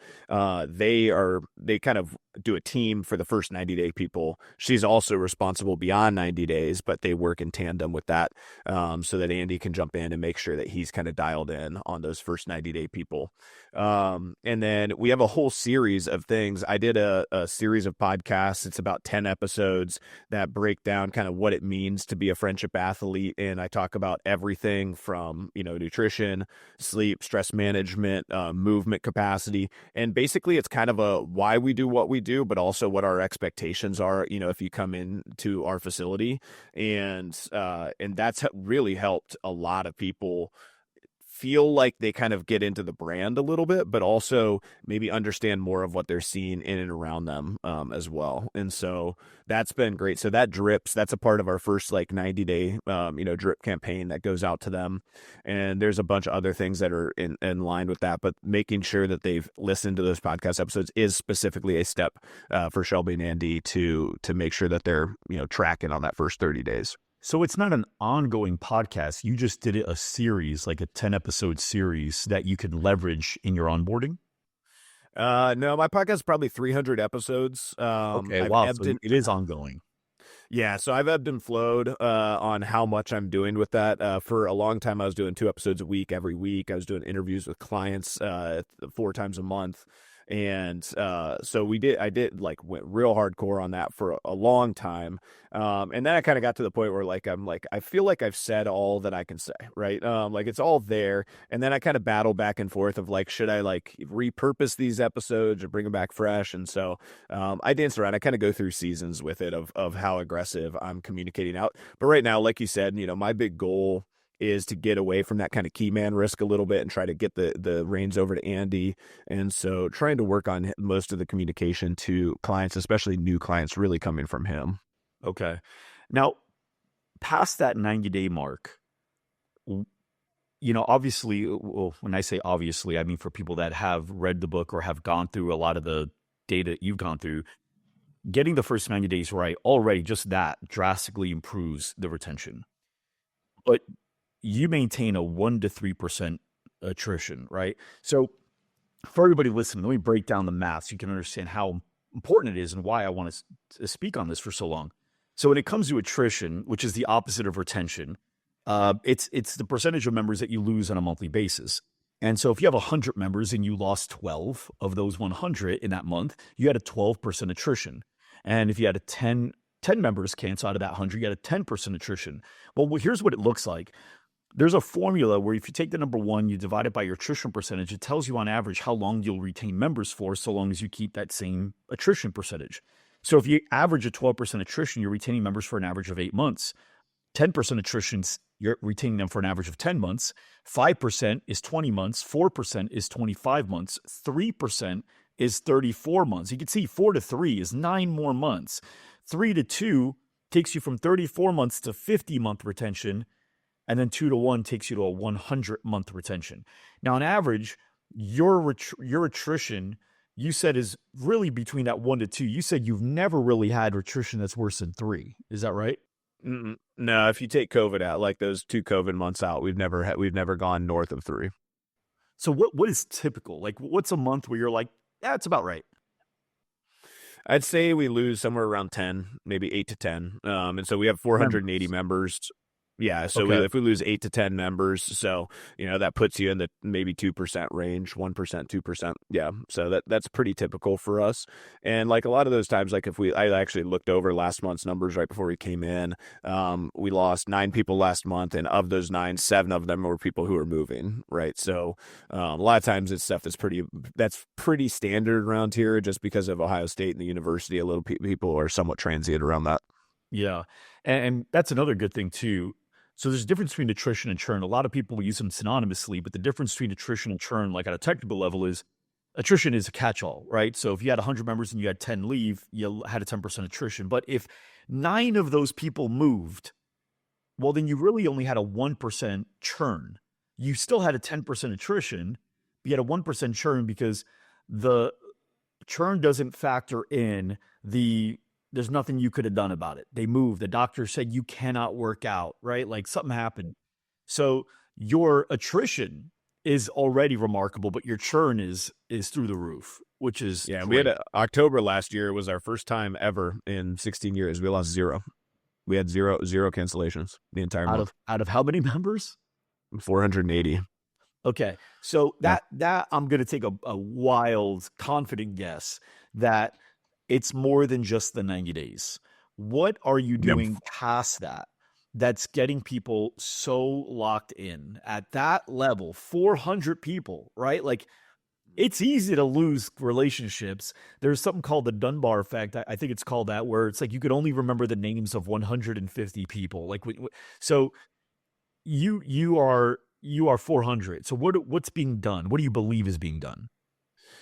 [SPEAKER 2] They kind of do a team for the first 90-day people. She's also responsible beyond 90 days, but they work in tandem with that, so that Andy can jump in and make sure that he's kind of dialed in on those first 90-day people. And then we have a whole series of things. I did a series of podcasts. It's about 10 episodes that break down kind of what it means to be a friendship athlete. And I talk about everything from, nutrition, sleep, stress management, movement capacity. And basically it's kind of a why we do what we do, but also what our expectations are, if you come into our facility. And that's really helped a lot of people feel like they kind of get into the brand a little bit, but also maybe understand more of what they're seeing in and around them as well. And so that's been great. So that's a part of our first 90-day, drip campaign that goes out to them. And there's a bunch of other things that are in line with that, but making sure that they've listened to those podcast episodes is specifically a step for Shelby and Andy to make sure that they're, tracking on that first 30 days.
[SPEAKER 1] So it's not an ongoing podcast. You just did a series, like a 10-episode series that you can leverage in your onboarding?
[SPEAKER 2] No, my podcast is probably 300 episodes.
[SPEAKER 1] Okay, wow. So it is ongoing.
[SPEAKER 2] Yeah, so I've ebbed and flowed on how much I'm doing with that. For a long time, I was doing 2 episodes a week, every week. I was doing interviews with clients 4 times a month. And so went real hardcore on that for a long time. And then I kind of got to the point where I feel like I've said all that I can say, right? It's all there. And then I kind of battle back and forth of should I repurpose these episodes or bring them back fresh? And so I dance around. I kind of go through seasons with it of how aggressive I'm communicating out. But right now, like you said, my big goal is to get away from that kind of key man risk a little bit and try to get the reins over to Andy. And so trying to work on most of the communication to clients, especially new clients, really coming from him.
[SPEAKER 1] Okay. Now, past that 90-day mark, obviously, well, when I say obviously, I mean for people that have read the book or have gone through a lot of the data you've gone through, getting the first 90 days right, already just that drastically improves the retention. But you maintain a 1% to 3% attrition, right? So for everybody listening, let me break down the math so you can understand how important it is and why I want to speak on this for so long. So when it comes to attrition, which is the opposite of retention, it's the percentage of members that you lose on a monthly basis. And so if you have 100 members and you lost 12 of those 100 in that month, you had a 12% attrition. And if you had 10 members cancel out of that 100, you had a 10% attrition. Well, here's what it looks like. There's a formula where if you take the number 1, you divide it by your attrition percentage, it tells you on average how long you'll retain members for, so long as you keep that same attrition percentage. So if you average a 12% attrition, you're retaining members for an average of 8 months. 10% attrition, you're retaining them for an average of 10 months. 5% is 20 months. 4% is 25 months. 3% is 34 months. You can see 4 to 3 is 9 more months. 3 to 2 takes you from 34 months to 50-month retention. And then 2 to 1 takes you to a 100-month retention. Now, on average, your attrition, you said, is really between that 1 to 2. You said you've never really had attrition that's worse than 3. Is that right?
[SPEAKER 2] No, if you take COVID out, like those 2 COVID months out, we've never gone north of 3.
[SPEAKER 1] So what is typical? Like, what's a month where you're like, yeah, it's about right?
[SPEAKER 2] I'd say we lose somewhere around 10, maybe 8 to 10. And so we have 480 members. Yeah, so
[SPEAKER 1] Okay.
[SPEAKER 2] if we lose 8 to 10 members, so that puts you in the maybe 2% range, 1%, 2%. Yeah, so that's pretty typical for us. And like a lot of those times, like I actually looked over last month's numbers right before we came in. We lost 9 people last month, and of those 9, 7 of them were people who were moving, right? So a lot of times it's stuff that's pretty standard around here, just because of Ohio State and the university. A little people are somewhat transient around that.
[SPEAKER 1] Yeah, and that's another good thing too. So there's a difference between attrition and churn. A lot of people use them synonymously, but the difference between attrition and churn, like at a technical level, is attrition is a catch-all, right? So if you had 100 members and you had 10 leave, you had a 10% attrition. But if 9 of those people moved, well, then you really only had a 1% churn. You still had a 10% attrition, but you had a 1% churn because the churn doesn't factor in there's nothing you could have done about it. They moved. The doctor said you cannot work out, right? Like something happened. So your attrition is already remarkable, but your churn is through the roof, which is
[SPEAKER 2] great.
[SPEAKER 1] We had
[SPEAKER 2] October last year was our first time ever in 16 years. We lost 0. We had zero cancellations the entire month.
[SPEAKER 1] Out of how many members?
[SPEAKER 2] 480.
[SPEAKER 1] Okay. So that I'm going to take a wild, confident guess that it's more than just the 90 days. What are you doing past that that's getting people so locked in at that level? 400 people, right? Like, it's easy to lose relationships. There's something called the Dunbar effect. I think it's called that, where it's like you could only remember the names of 150 people. Like, so you are 400. So what's being done? What do you believe is being done?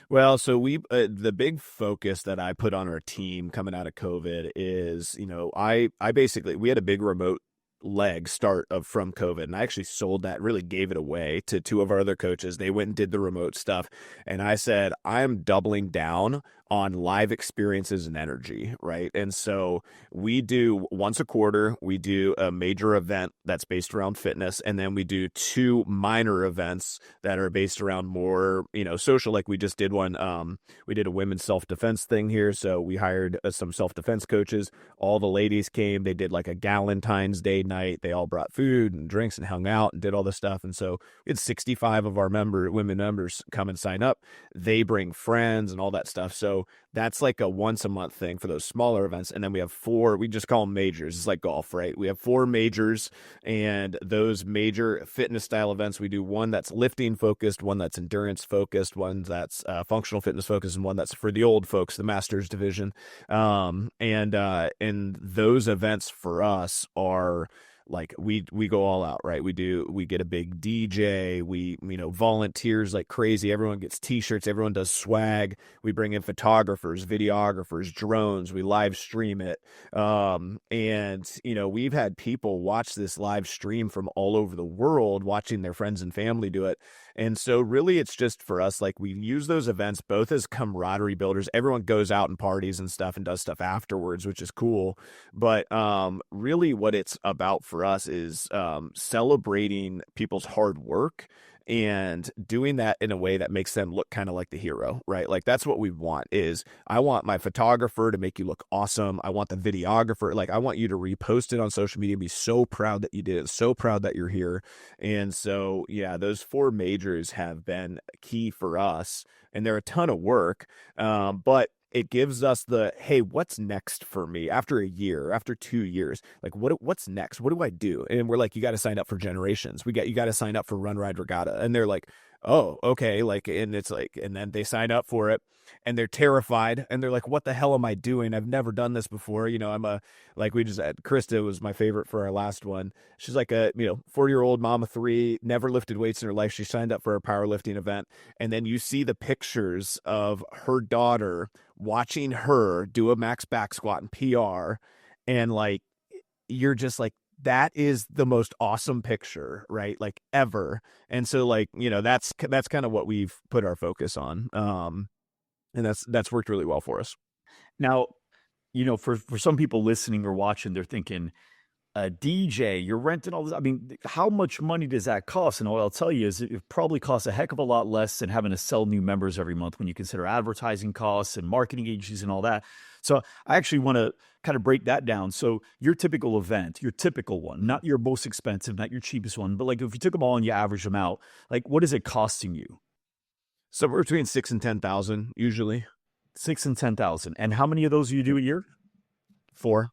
[SPEAKER 2] Well, so the big focus that I put on our team coming out of COVID is, I basically, we had a big remote leg start from COVID, and I actually sold that, really gave it away to 2 of our other coaches. They went and did the remote stuff. And I said, I'm doubling down on live experiences and energy, right? And so we do once a quarter, we do a major event that's based around fitness, and then we do 2 minor events that are based around more, social. Like we just did one, we did a women's self-defense thing here, so we hired some self-defense coaches. All the ladies came. They did like a Galentine's Day night. They all brought food and drinks and hung out and did all this stuff. And so we had 65 of our women members come and sign up. They bring friends and all that stuff. So that's like a once a month thing for those smaller events. And then we have 4, we just call them majors. It's like golf, right? We have 4 majors, and those major fitness style events, we do one that's lifting focused, one that's endurance focused, one that's functional fitness focused, and one that's for the old folks, the masters division. And those events for us are like we go all out, right? We get a big DJ, we, volunteers like crazy. Everyone gets t-shirts, everyone does swag. We bring in photographers, videographers, drones, we live stream it. And we've had people watch this live stream from all over the world, watching their friends and family do it. And so really it's just for us, like we use those events both as camaraderie builders. Everyone goes out and parties and stuff and does stuff afterwards, which is cool. But really what it's about for us is celebrating people's hard work and doing that in a way that makes them look kind of like the hero, right? Like that's what we want. Is I want my photographer to make you look awesome. I want the videographer, like I want you to repost it on social media and be so proud that you did it, so proud that you're here. And so, yeah, those 4 majors have been key for us, and they're a ton of work. But it gives us the, hey, what's next for me after a year, after 2 years? Like, what's next? What do I do? And we're like, you got to sign up for Generations. You got to sign up for Run Ride Regatta. And they're like, oh, okay. Like, and it's like, and then they sign up for it and they're terrified and they're like, what the hell am I doing? I've never done this before. Like we just had, Krista was my favorite for our last one. She's like a, 40-year-old mom of 3, never lifted weights in her life. She signed up for a powerlifting event. And then you see the pictures of her daughter watching her do a max back squat and PR. And like, you're just like, that is the most awesome picture, right? Like ever. And so like, that's kind of what we've put our focus on. And that's worked really well for us.
[SPEAKER 1] Now, for some people listening or watching, they're thinking, a DJ, you're renting all this. I mean, how much money does that cost? And what I'll tell you is it probably costs a heck of a lot less than having to sell new members every month when you consider advertising costs and marketing agencies and all that. So I actually want to kind of break that down. So your typical event, your typical one, not your most expensive, not your cheapest one, but like if you took them all and you average them out, like what is it costing you?
[SPEAKER 2] Somewhere between 6 and 10,000 usually.
[SPEAKER 1] 6 and 10,000. And how many of those do you do a year?
[SPEAKER 2] 4.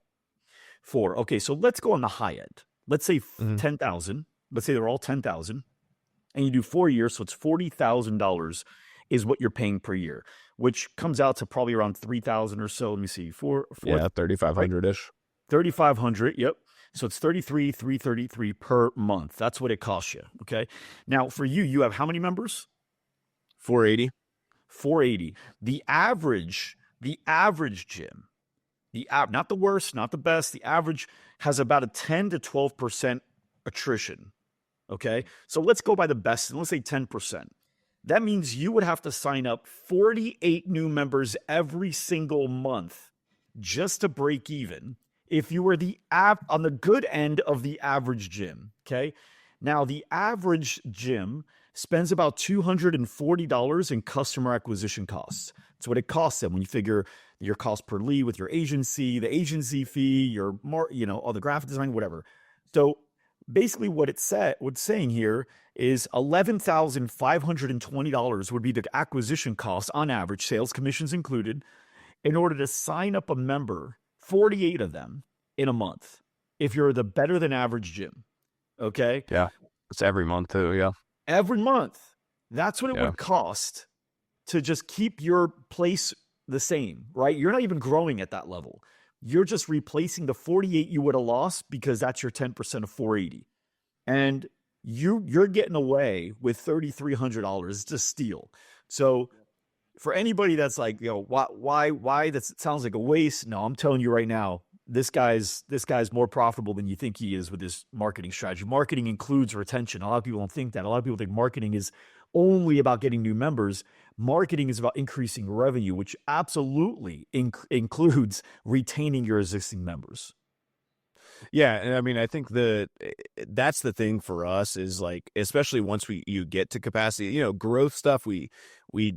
[SPEAKER 1] Okay, so let's go on the high end. Let's say 10,000. Let's say they're all 10,000, and you do 4 years, so it's $40,000 is what you're paying per year, which comes out to probably around 3,000 or so. Let me see,
[SPEAKER 2] 3,500-ish.
[SPEAKER 1] 3,500. Yep. So it's 333 per month. That's what it costs you. Okay. Now for you, you have how many members?
[SPEAKER 2] 480.
[SPEAKER 1] 480. The average gym. Not the worst, not the best. The average has about a 10 to 12% attrition. Okay. So let's go by the best and let's say 10%. That means you would have to sign up 48 new members every single month just to break even if you were on the good end of the average gym. Okay. Now the average gym spends about $240 in customer acquisition costs. That's what it costs them when you figure your cost per lead with your agency, the agency fee, your all the graphic design, whatever. So basically what's saying here is $11,520 would be the acquisition cost on average, sales commissions included, in order to sign up a member, 48 of them in a month, if you're the better than average gym. Okay.
[SPEAKER 2] Yeah. It's every month too. Yeah.
[SPEAKER 1] Every month. That's what it would cost to just keep your place the same, right? You're not even growing at that level. You're just replacing the 48 you would have lost because that's your 10% of 480. And you're getting away with $3,300. It's a steal. So for anybody that's like, why that sounds like a waste. No, I'm telling you right now, this guy's more profitable than you think he is with his marketing strategy. Marketing includes retention. A lot of people don't think that. A lot of people think marketing is only about getting new members. Marketing is about increasing revenue, which absolutely includes retaining your existing members.
[SPEAKER 2] Yeah, and I mean, I think that's the thing for us is like, especially once you get to capacity, growth stuff, we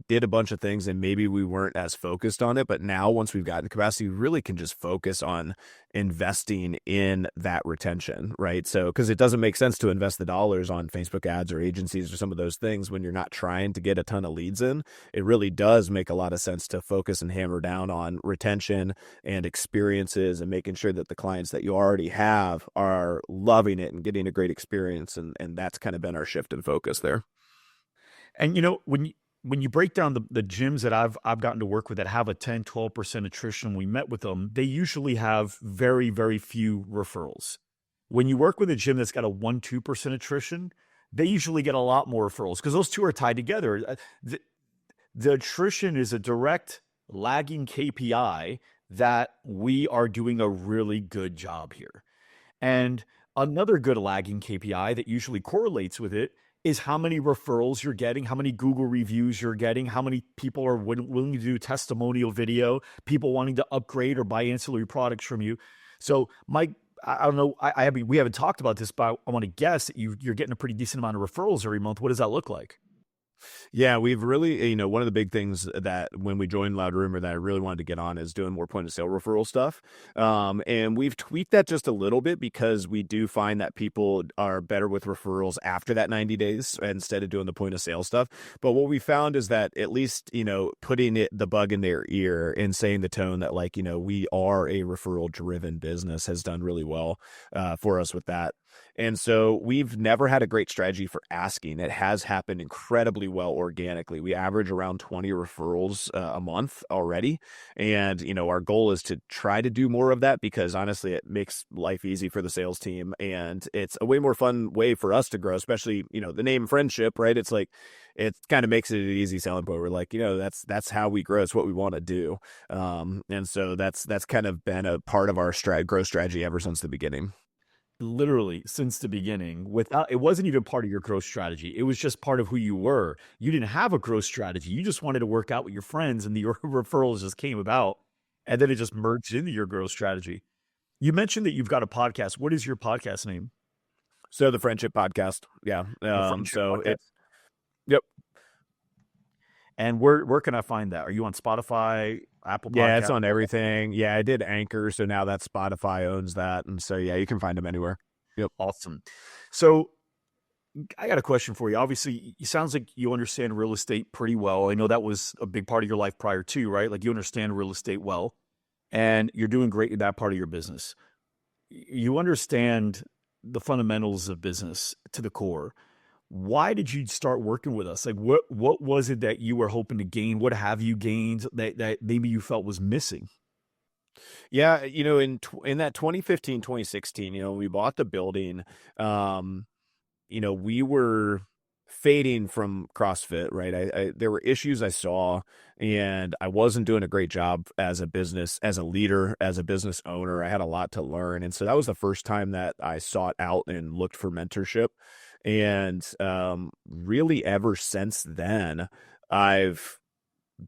[SPEAKER 2] did a bunch of things and maybe we weren't as focused on it, but now once we've gotten capacity, we really can just focus on investing in that retention, right? So, because it doesn't make sense to invest the dollars on Facebook ads or agencies or some of those things when you're not trying to get a ton of leads in. It really does make a lot of sense to focus and hammer down on retention and experiences and making sure that the clients that you already have are loving it and getting a great experience. And that's kind of been our shift in focus there.
[SPEAKER 1] And when you break down the gyms that I've gotten to work with that have a 10, 12% attrition, we met with them, they usually have very, very few referrals. When you work with a gym that's got a 1-2% attrition, they usually get a lot more referrals because those two are tied together. The attrition is a direct lagging KPI that we are doing a really good job here. And another good lagging KPI that usually correlates with it is how many referrals you're getting, how many Google reviews you're getting, how many people are willing to do testimonial video, people wanting to upgrade or buy ancillary products from you. So, Mike, I don't know. I mean, we haven't talked about this, but I want to guess that you're getting a pretty decent amount of referrals every month. What does that look like?
[SPEAKER 2] Yeah, we've really, one of the big things that when we joined Loud Rumor that I really wanted to get on is doing more point of sale referral stuff. And we've tweaked that just a little bit because we do find that people are better with referrals after that 90 days instead of doing the point of sale stuff. But what we found is that at least, putting the bug in their ear and saying the tone that like, we are a referral driven business has done really well for us with that. And so we've never had a great strategy for asking. It has happened incredibly well organically. We average around 20 referrals a month already. And, our goal is to try to do more of that because honestly, it makes life easy for the sales team. And it's a way more fun way for us to grow, especially, the name friendship, right? It's like, it kind of makes it an easy selling point. We're like, that's how we grow. It's what we want to do. And so that's kind of been a part of our growth strategy ever since the beginning.
[SPEAKER 1] Literally since the beginning. Without it wasn't even part of your growth strategy. It was just part of who you were. You didn't have a growth strategy. You just wanted to work out with your friends, and the referrals just came about, and then it just merged into your growth strategy. You mentioned that you've got a podcast. What is your podcast name?
[SPEAKER 2] So the Friendship Podcast. Yeah.
[SPEAKER 1] The Friendship Podcast.
[SPEAKER 2] Yep.
[SPEAKER 1] And where can I find that? Are you on Spotify, Apple Podcasts?
[SPEAKER 2] Yeah, it's on everything. Yeah, I did Anchor, so now that Spotify owns that. And so, yeah, you can find them anywhere. Yep.
[SPEAKER 1] Awesome. So I got a question for you. Obviously, it sounds like you understand real estate pretty well. I know that was a big part of your life prior to, right? Like you understand real estate well, and you're doing great in that part of your business. You understand the fundamentals of business to the core. Why did you start working with us? Like what was it that you were hoping to gain? What have you gained that maybe you felt was missing?
[SPEAKER 2] Yeah, in that 2015, 2016, we bought the building. We were fading from CrossFit, right? There were issues I saw, and I wasn't doing a great job as a business, as a leader, as a business owner. I had a lot to learn. And so that was the first time that I sought out and looked for mentorship. And really ever since then, I've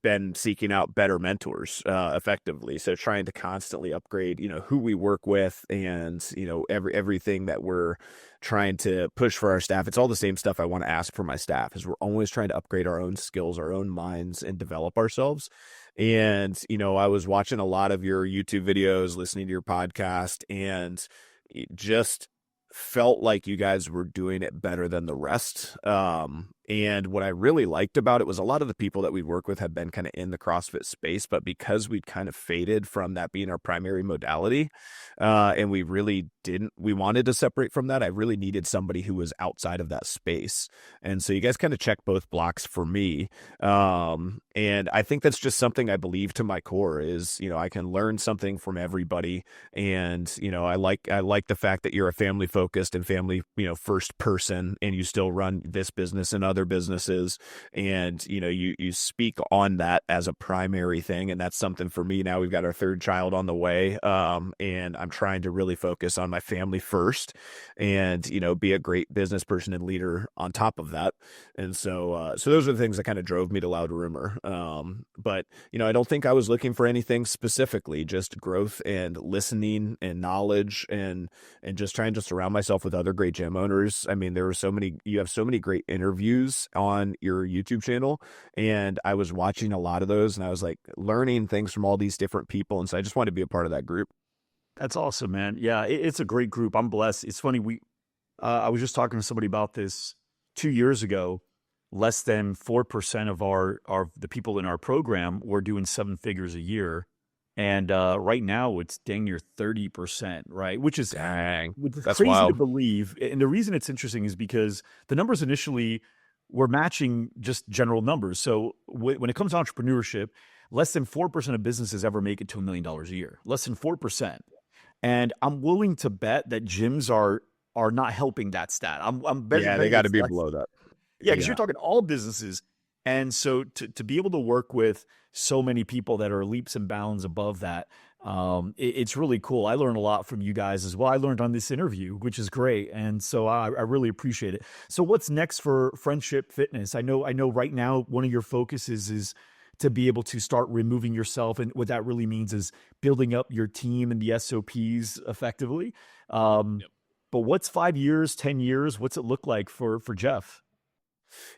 [SPEAKER 2] been seeking out better mentors effectively. So trying to constantly upgrade, who we work with and, everything that we're trying to push for our staff. It's all the same stuff I want to ask for my staff is we're always trying to upgrade our own skills, our own minds, and develop ourselves. And, I was watching a lot of your YouTube videos, listening to your podcast, and it just felt like you guys were doing it better than the rest. And what I really liked about it was a lot of the people that we work with have been kind of in the CrossFit space, but because we'd kind of faded from that being our primary modality, and we wanted to separate from that. I really needed somebody who was outside of that space. And so you guys kind of check both blocks for me. And I think that's just something I believe to my core is, I can learn something from everybody. And, I like the fact that you're a family focused and family, first person, and you still run this business and other businesses. And, you speak on that as a primary thing. And that's something for me. Now we've got our third child on the way. And I'm trying to really focus on my family first and, be a great business person and leader on top of that. And so those are the things that kind of drove me to Loud Rumor. But, I don't think I was looking for anything specifically, just growth and listening and knowledge and just trying to surround myself with other great gym owners. I mean, you have so many great interviews on your YouTube channel, and I was watching a lot of those and I was like learning things from all these different people. And so I just wanted to be a part of that group.
[SPEAKER 1] That's awesome, man. Yeah, it's a great group. I'm blessed. It's funny. I was just talking to somebody about this 2 years ago. Less than 4% of the people in our program were doing 7 figures a year. And right now it's dang near 30%, right? Which is
[SPEAKER 2] that's
[SPEAKER 1] crazy
[SPEAKER 2] wild
[SPEAKER 1] to believe. And the reason it's interesting is because the numbers initially were matching just general numbers. So when it comes to entrepreneurship, less than 4% of businesses ever make it to $1 million a year. Less than 4%. And I'm willing to bet that gyms are not helping that stat. I'm
[SPEAKER 2] Yeah, they
[SPEAKER 1] betting
[SPEAKER 2] got to
[SPEAKER 1] it's
[SPEAKER 2] be
[SPEAKER 1] less.
[SPEAKER 2] below that.
[SPEAKER 1] Yeah, because you're
[SPEAKER 2] Yeah.
[SPEAKER 1] talking all businesses. And so to be able to work with so many people that are leaps and bounds above that, it's really cool. I learned a lot from you guys as well. I learned on this interview, which is great. And so I really appreciate it. So what's next for Friendship Fitness? I know right now one of your focuses is to be able to start removing yourself. And what that really means is building up your team and the SOPs effectively. Um,
[SPEAKER 2] Yep.
[SPEAKER 1] but what's 5 years, 10 years? What's it look like for Jeff?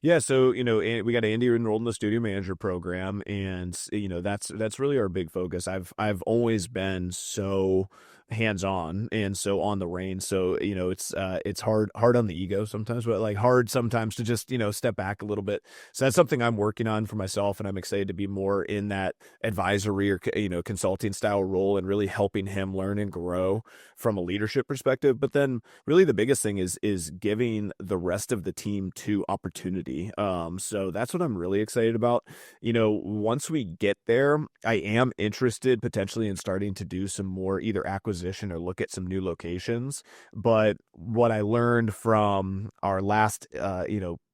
[SPEAKER 2] Yeah, so we got Andy enrolled in the studio manager program, and that's really our big focus. I've always been so hands on and so on the reins. So it's hard on the ego sometimes, but like hard sometimes to just step back a little bit. So that's something I'm working on for myself, and I'm excited to be more in that advisory or consulting style role and really helping him learn and grow from a leadership perspective. But then really the biggest thing is giving the rest of the team to opportunity. So that's what I'm really excited about. Once we get there, I am interested potentially in starting to do some more either acquisition or look at some new locations. But what I learned from our last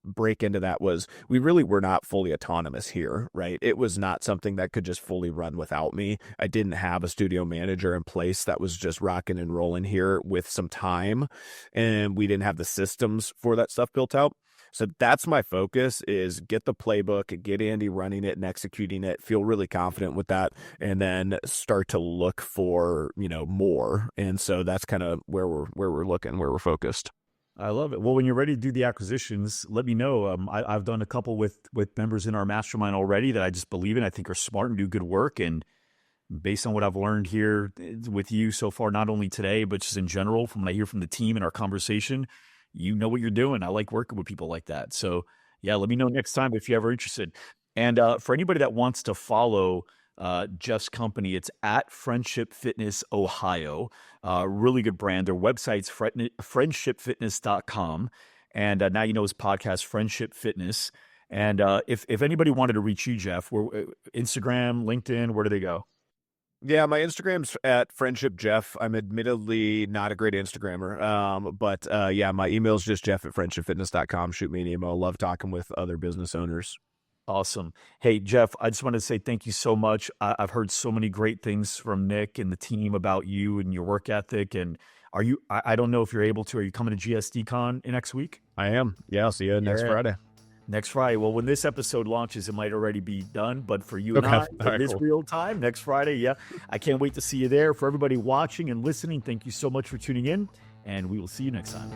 [SPEAKER 2] break into that was we really were not fully autonomous here, right? It was not something that could just fully run without me. I didn't have a studio manager in place that was just rocking and rolling here with some time, and we didn't have the systems for that stuff built out. So that's my focus, is get the playbook, get Andy running it and executing it, feel really confident with that, and then start to look for, more. And so that's kind of where we're looking, where we're focused.
[SPEAKER 1] I love it. Well, when you're ready to do the acquisitions, let me know. I've done a couple with members in our mastermind already that I just believe in. I think are smart and do good work. And based on what I've learned here with you so far, not only today, but just in general, from what I hear from the team and our conversation, you know what you're doing. I like working with people like that. So yeah, let me know next time if you're ever interested. And for anybody that wants to follow Jeff's company, it's at Friendship Fitness Ohio. Really good brand. Their website's friendshipfitness.com. And now you know his podcast, Friendship Fitness. And if anybody wanted to reach you, Jeff, Instagram, LinkedIn, where do they go?
[SPEAKER 2] Yeah, my Instagram's at Friendship Jeff. I'm admittedly not a great Instagrammer. But yeah, my email's just jeff@friendshipfitness.com. Shoot me an email. Love talking with other business owners.
[SPEAKER 1] Awesome. Hey, Jeff, I just want to say thank you so much. I've heard so many great things from Nick and the team about you and your work ethic. And I don't know if you're able to, are you coming to GSD Con next week?
[SPEAKER 2] I am. Yeah, I'll see you next
[SPEAKER 1] Yeah.
[SPEAKER 2] Friday.
[SPEAKER 1] Next Friday. Well, when this episode launches, it might already be done. But for you and
[SPEAKER 2] Okay.
[SPEAKER 1] I,
[SPEAKER 2] All right,
[SPEAKER 1] it is
[SPEAKER 2] cool.
[SPEAKER 1] real time next Friday. Yeah. I can't wait to see you there. For everybody watching and listening, thank you so much for tuning in. And we will see you next time.